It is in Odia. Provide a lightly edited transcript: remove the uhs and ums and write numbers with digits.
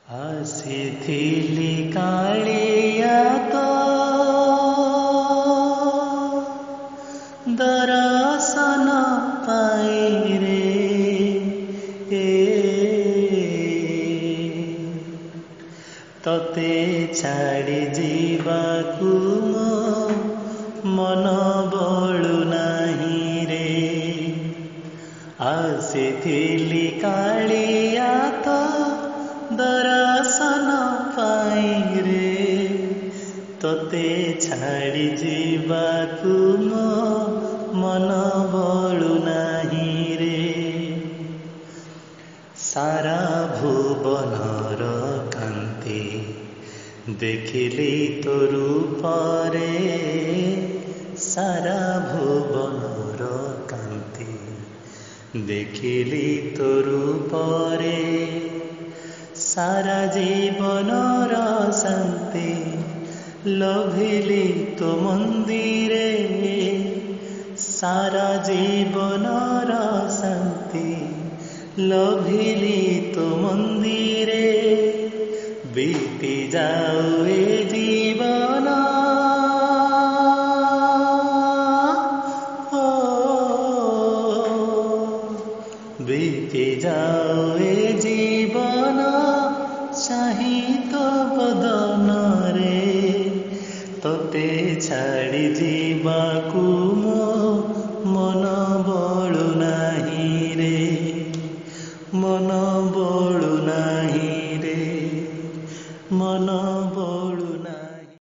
ଆସିଥିଲି କାଳିଆ ତୋ ଦର୍ଶନ ପାଇଁ ରେ ତତେ ଛାଡ଼ି ଯିବାକୁ ମୋ ମନ ବଳୁ ନାହିଁ ରେ। ଆସିଥିଲି କାଳିଆ ତୋ ଦର୍ଶନ ପାଇଁ ରେ ତତେ ଛାଡ଼ି ଯିବାକୁ ମୋ ମନ ବଳୁ ନାହିଁ ରେ। ସାରା ଭୁବନର କାନ୍ତି ଦେଖିଲି ତୋ ରୂପରେ, ସାରା ଭୁବନର କାନ୍ତି ଦେଖିଲି ତୋ ରୂପରେ, ସାରା ଜୀବନର ଶାନ୍ତି ଲଭିଲି ତୋ ମନ୍ଦିରେ, ସାରା ଜୀବନର ଶାନ୍ତି ଲଭିଲି ତୋ ମନ୍ଦିରେ। ବିତି ଯାଉ ଏ ଜୀବନ ବିତି ଯାଉ ଏ ଜୀବନ ଚାହିଁ ତୋ ବଦନରେ ତତେ ଛାଡ଼ି ଯିବାକୁ